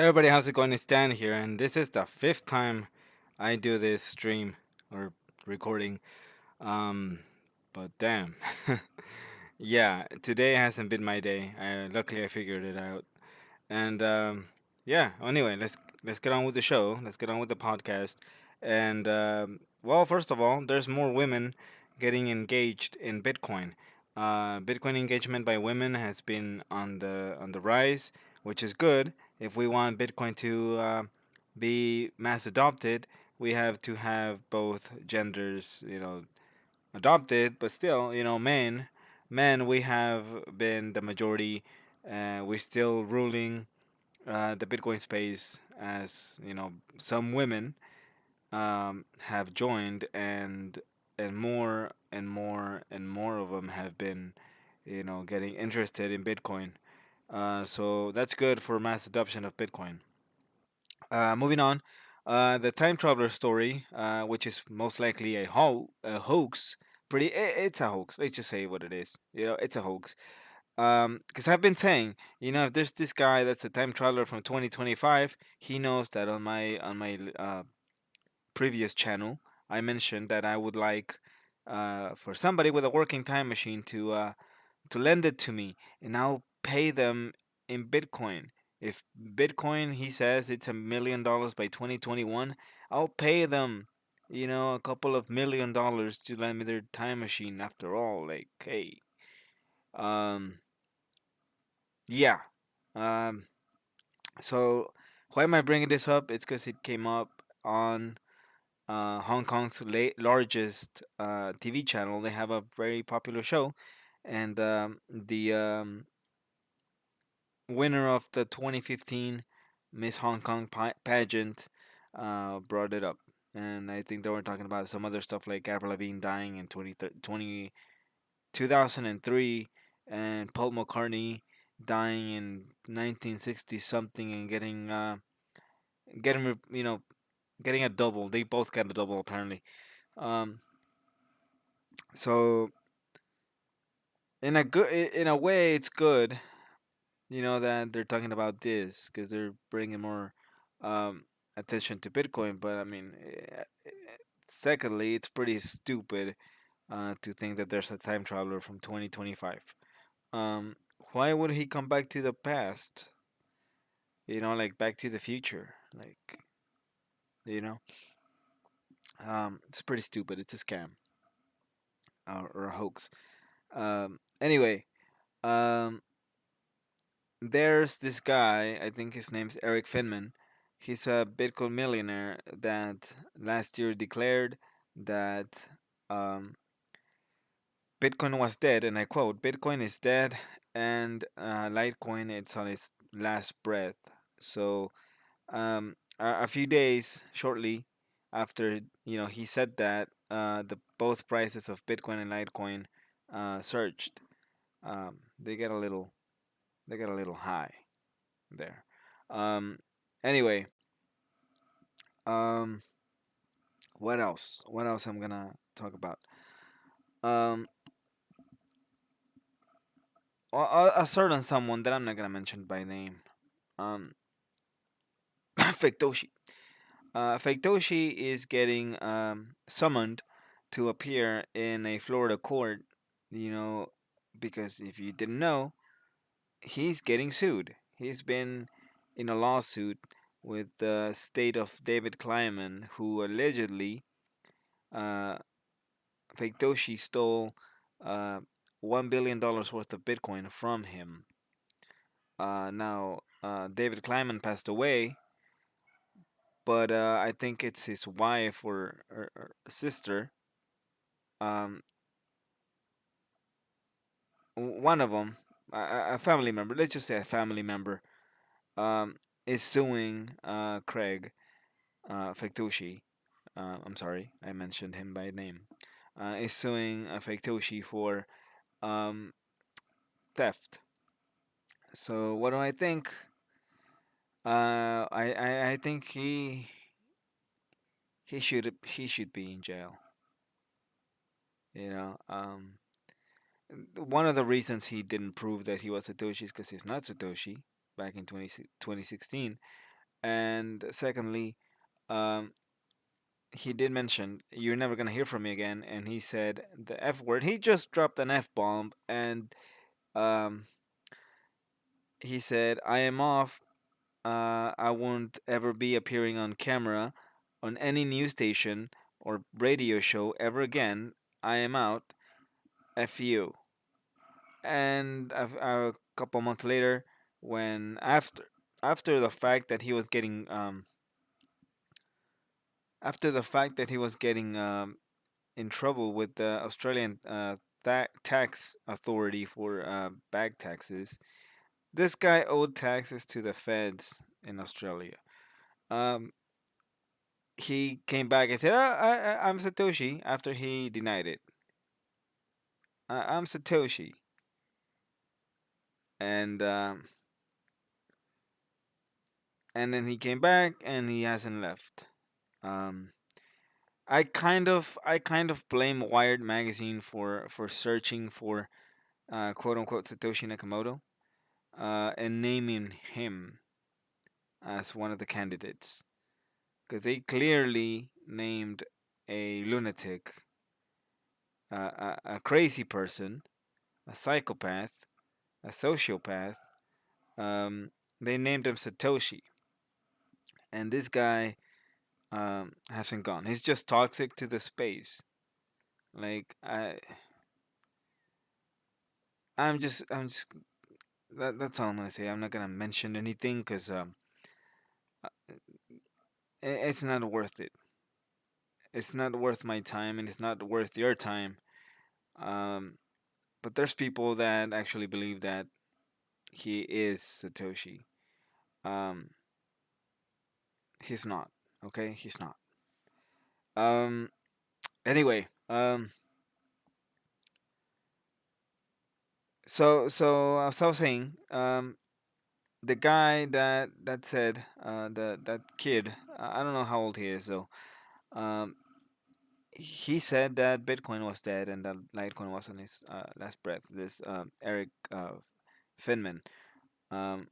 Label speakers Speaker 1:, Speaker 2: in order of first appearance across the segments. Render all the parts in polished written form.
Speaker 1: Hey everybody, how's it going? It's Dan here, and this is the fifth time I do this stream or recording. Um, but damn, yeah, today hasn't been my day. Luckily I figured it out, and yeah. Anyway, let's get on with the show. Let's get on with the podcast. And well, first of all, there's more women getting engaged in Bitcoin. Bitcoin engagement by women has been on the rise, which is good. If we want Bitcoin to be mass adopted, we have to have both genders, adopted. But still, men, we have been the majority. We're still ruling the Bitcoin space, as some women have joined, and more and more and more of them have been, getting interested in Bitcoin. So that's good for mass adoption of Bitcoin. Moving on, the time traveler story, which is most likely a hoax. It's a hoax. Let's just say what it is. It's a hoax. Because I've been saying, if there's this guy that's a time traveler from 2025, he knows that on my previous channel, I mentioned that I would like for somebody with a working time machine to lend it to me, and I'll pay them in Bitcoin. If Bitcoin, he says it's $1 million by 2021, I'll pay them, a couple of $1 million to lend me their time machine. After all, like, hey, um, yeah. Um, so why am I bringing this up? It's because it came up on Hong Kong's largest TV channel. They have a very popular show, and the winner of the 2015 Miss Hong Kong pageant brought it up. And I think they were talking about some other stuff like Avril Lavigne dying in 2003, and Paul McCartney dying in 1960 something, and getting a double. They both got a double apparently. Um, so in a way, it's good, that they're talking about this because they're bringing more um, attention to Bitcoin. But I mean, secondly, it's pretty stupid to think that there's a time traveler from 2025. Um, why would he come back to the past? Like Back to the Future. Like, you know, it's pretty stupid. It's a scam or a hoax. Anyway, um, there's this guy. I think his name's Eric Finman. He's a Bitcoin millionaire that last year declared that um, Bitcoin was dead, and I quote, "Bitcoin is dead, and Litecoin it's on its last breath." So a few days shortly after he said that, the both prices of Bitcoin and Litecoin surged. They get a little high there. Um, anyway, um, what else? What else I'm gonna talk about? Um, a certain someone that I'm not gonna mention by name. Um, Faketoshi. Faketoshi is getting summoned to appear in a Florida court. You know, because if you didn't know, he's getting sued. He's been in a lawsuit with the state of David Kleiman, who allegedly uh, Faketoshi stole uh, $1 billion worth of Bitcoin from him. Now, David Kleiman passed away, but I think it's his wife or sister. Um, one of them, a family member, let's just say a family member, um, is suing Craig Faketoshi. I'm sorry, I mentioned him by name. Is suing Faketoshi for um, theft. So what do I think? I think he should be in jail. You know, one of the reasons he didn't prove that he was Satoshi is because he's not Satoshi back in 2016. And secondly, um, he did mention you're never gonna hear from me again, and he said the F word. He just dropped an F bomb, and um, he said, "I am off. I won't ever be appearing on camera on any news station or radio show ever again. I am out. F you." And a couple months later, when after the fact that he was getting after the fact that he was getting in trouble with the Australian tax authority for bag taxes, this guy owed taxes to the feds in Australia. Um, he came back and said, I'm Satoshi," after he denied it. I'm Satoshi. And and then he came back and he hasn't left. Um, I kind of blame Wired magazine for searching for quote unquote Satoshi Nakamoto and naming him as one of the candidates because they clearly named a lunatic, a crazy person, a psychopath, a sociopath. Um, they named him Satoshi, and this guy hasn't gone. He's just toxic to the space. Like I'm just that's all I'm gonna say. I'm not gonna mention anything because it's not worth it. It's not worth my time, and it's not worth your time. Um, but there's people that actually believe that he is Satoshi. Um, he's not. Okay, he's not. Um, anyway, so as I was saying, the guy that said that kid, I don't know how old he is though. Um, he said that Bitcoin was dead and that Litecoin was on his last breath. This Eric Finman. Um,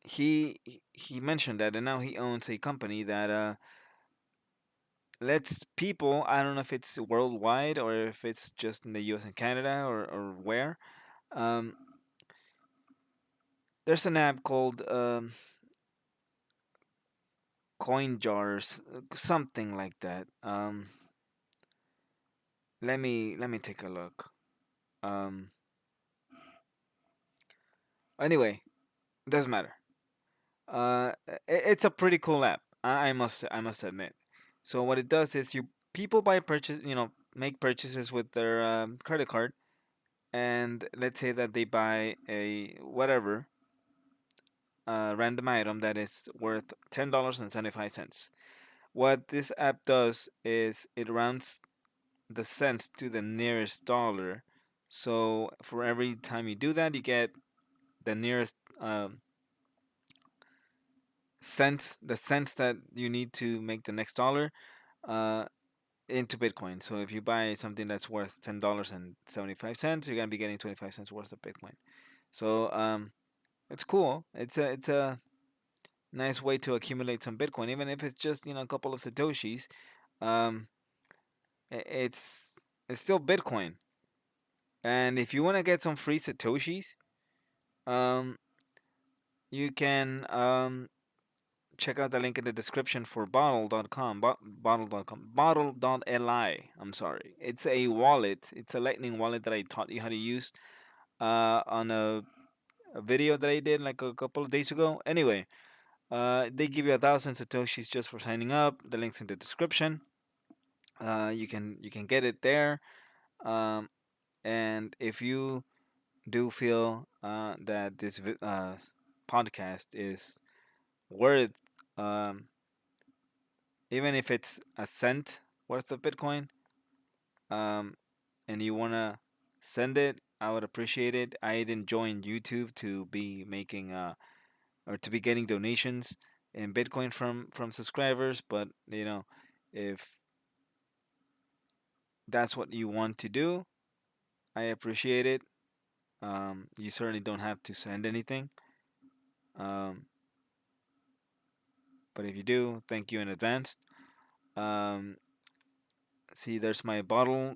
Speaker 1: he mentioned that, and now he owns a company that lets people. I don't know if it's worldwide or if it's just in the U.S. and Canada or where. Um, there's an app called Coin Jars, something like that. Let me take a look. Um, anyway, doesn't matter. It's a pretty cool app. I must admit. So what it does is people buy purchase make purchases with their credit card, and let's say that they buy a whatever random item that is worth $10.75. What this app does is it rounds the cents to the nearest dollar. So for every time you do that, you get the nearest cents, the cents that you need to make the next dollar uh, into Bitcoin. So if you buy something that's worth $10.75, you're gonna be getting 25 cents worth of Bitcoin. So it's cool. It's a nice way to accumulate some Bitcoin, even if it's just a couple of satoshis. Um, it's still Bitcoin. And if you want to get some free satoshis, um, you can check out the link in the description for bottle.com, bottle.com, bottle.li. I'm sorry. It's a wallet. It's a lightning wallet that I taught you how to use on a video that I did like a couple of days ago. Anyway, they give you 1,000 satoshis just for signing up. The link's in the description. You can get it there. Um, and if you do feel that this podcast is worth um, even if it's a cent worth of Bitcoin, um, and you wanna send it, I would appreciate it. I didn't join YouTube to be making or to be getting donations in Bitcoin from subscribers, but if that's what you want to do, I appreciate it. You certainly don't have to send anything. Um, but if you do, thank you in advance. Um, See, there's my Bottle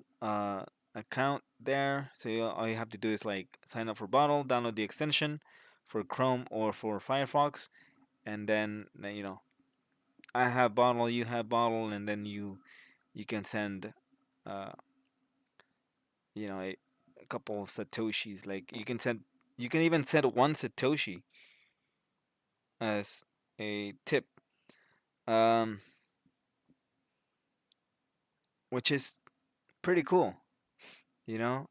Speaker 1: account there. So all you have to do is like sign up for Bottle, download the extension for Chrome or for Firefox, and then I have Bottle, you have Bottle, and then you can send uh, a couple of satoshis. Like you can even send one satoshi as a tip, um, which is pretty cool. You know,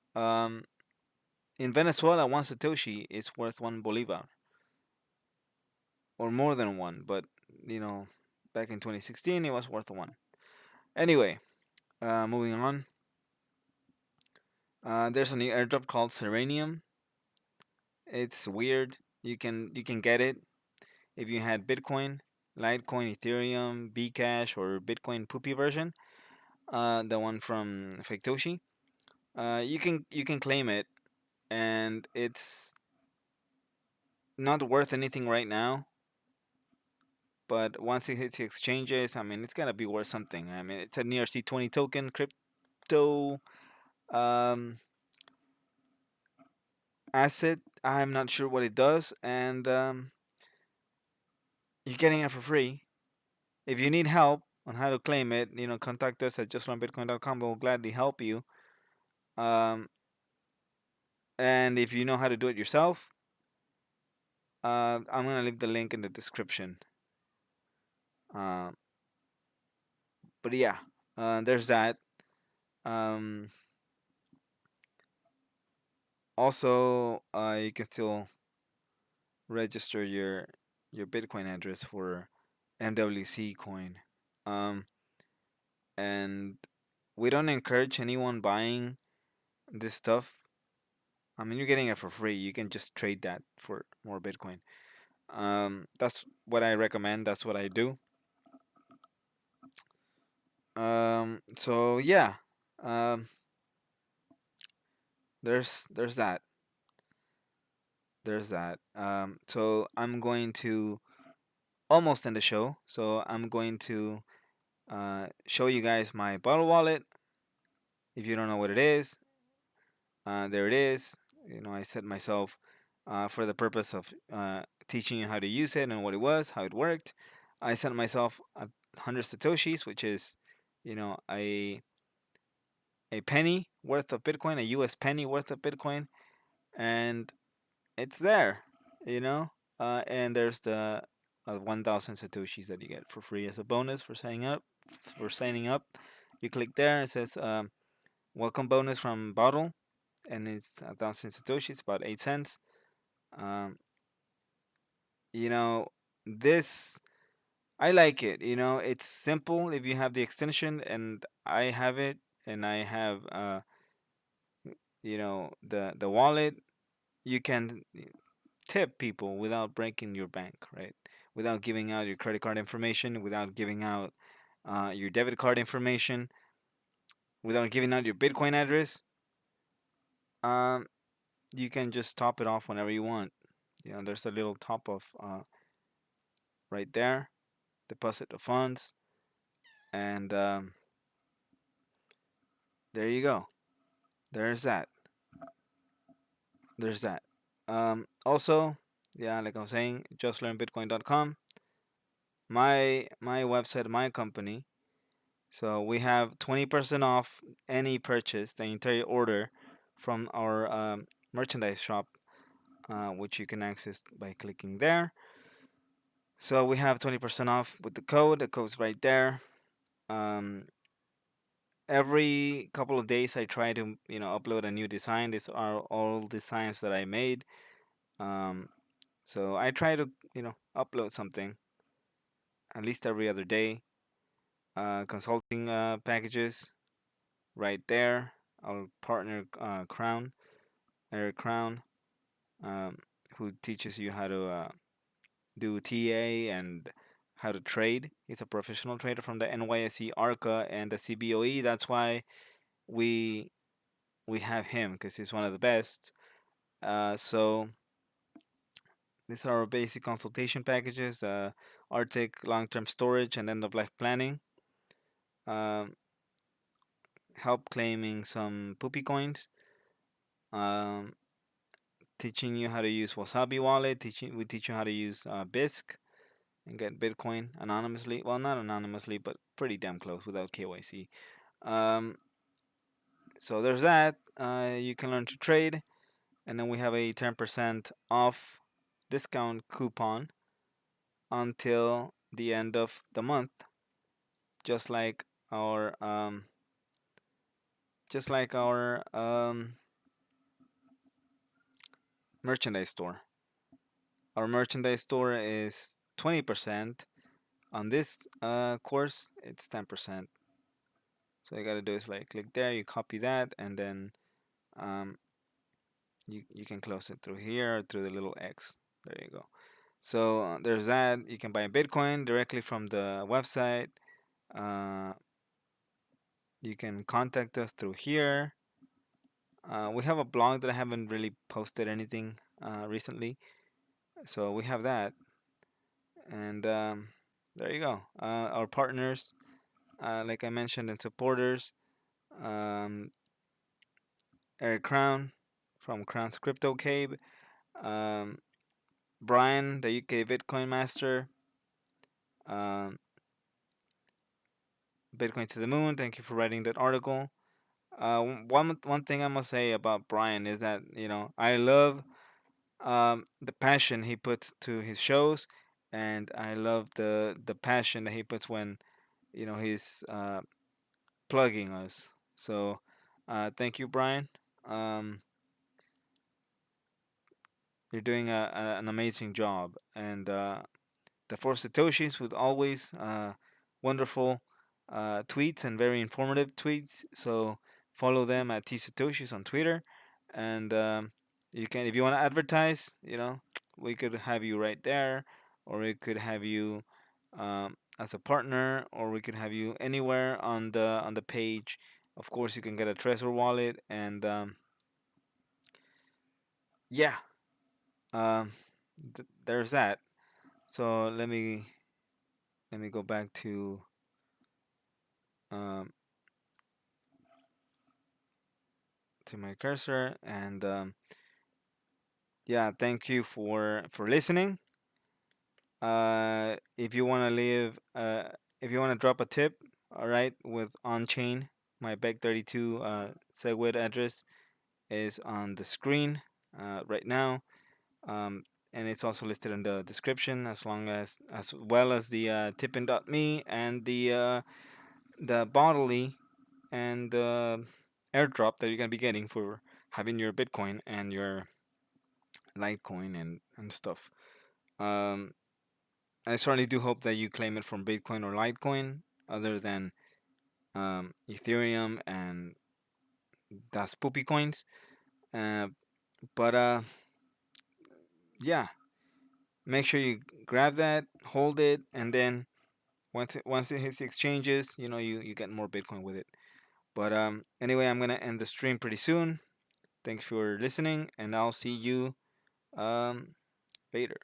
Speaker 1: in Venezuela, one satoshi is worth 1 bolivar or more than one, but you know, back in 2016, it was worth one. Anyway, moving on. There's a new airdrop called Serenium. It's weird. You can get it if you had Bitcoin, Litecoin, Ethereum, Bcash, or Bitcoin Poopy version, the one from Faketoshi. You can claim it, and it's not worth anything right now. But once it hits the exchanges, I mean, it's gonna be worth something. I mean, it's an ERC20 token, crypto um, asset. I'm not sure what it does, and you're getting it for free. If you need help on how to claim it, contact us at justlearnbitcoin.com. We'll gladly help you. Um, and if you know how to do it yourself, I'm gonna leave the link in the description. Um, but yeah, there's that. Um, Also, you can still register your Bitcoin address for MWC coin. Um, and we don't encourage anyone buying this stuff. I mean, you're getting it for free. You can just trade that for more Bitcoin. That's what I recommend. That's what I do. So yeah, um, there's that. There's that. So I'm going to almost end the show. So I'm going to show you guys my bottle wallet. If you don't know what it is, there it is. I set myself for the purpose of teaching you how to use it and what it was, how it worked. I set myself 100 satoshis, which is, a penny worth of Bitcoin, a U.S. penny worth of Bitcoin, and it's there. You know, and there's the 1,000 satoshis that you get for free as a bonus for signing up. You click there. It says welcome bonus from Bottle, and it's 1,000 satoshis, about 8 cents. Um, you know, this I like it. It's simple if you have the extension, and I have it, and I have the wallet. You can tip people without breaking your bank, right? Without giving out your credit card information, without giving out your debit card information, without giving out your Bitcoin address. Um, you can just top it off whenever you want. There's a little top off right there, deposit the funds, and there you go. There's that. There's that. Also, yeah, like I was saying, justlearnbitcoin.com, my website, my company. So we have 20% off any purchase, the entire order from our merchandise shop, which you can access by clicking there. So we have 20% off with the code. The code's right there. Um, every couple of days, I try to upload a new design. These are all designs that I made. Um, so I try to upload something at least every other day. Consulting packages right there. Our partner Eric Crown, um, who teaches you how to do TA and how to trade. He's a professional trader from the NYSE ARCA and the CBOE. That's why we we have him, because he's one of the best. So These are our basic consultation packages: Arctic long-term storage and end-of-life planning, um, help claiming some poopy coins, um, teaching you how to use Wasabi Wallet. We teach you how to use BISC and get Bitcoin anonymously. Well, not anonymously, but pretty damn close without KYC. Um, so there's that. You can learn to trade, and then we have a 10% off discount coupon until the end of the month, just like our merchandise store. Our merchandise store is 20%. On this course, it's 10%. So you gotta do is like click there, you copy that, and then um, you can close it through here or through the little X. There you go. So there's that. You can buy Bitcoin directly from the website. Uh, you can contact us through here. We have a blog that I haven't really posted anything recently, so we have that. And there you go. Our partners, like I mentioned, and supporters, um, Eric Crown from Crown's Crypto Cave, um, Brian, the UK Bitcoin Master, um, Bitcoin to the Moon. Thank you for writing that article. One thing I must say about Brian is that I love the passion he puts to his shows, and I love the passion that he puts when he's plugging us. So thank you, Brian. Um, you're doing an amazing job, and the four Satoshis with always wonderful tweets and very informative tweets. So follow them at T Satoshis on Twitter, and you can, if you want to advertise, we could have you right there, or we could have you as a partner, or we could have you anywhere on the page. Of course, you can get a Trezor wallet, and yeah, um, there's that. So let me go back um, to my cursor, and yeah, thank you for listening. If you want to leave, if you want to drop a tip, all right, with On-Chain, my BECH32 SegWit address is on the screen right now, um, and it's also listed in the description, as well as the tippin.me and the Bottle.li and the airdrop that you're gonna be getting for having your Bitcoin and your Litecoin and stuff. Um, I certainly do hope that you claim it from Bitcoin or Litecoin, other than Ethereum and das poopy coins. Uh, but yeah, make sure you grab that, hold it, and then once it hits the exchanges, you get more Bitcoin with it. But anyway, I'm gonna end the stream pretty soon. Thanks for listening, and I'll see you um, later.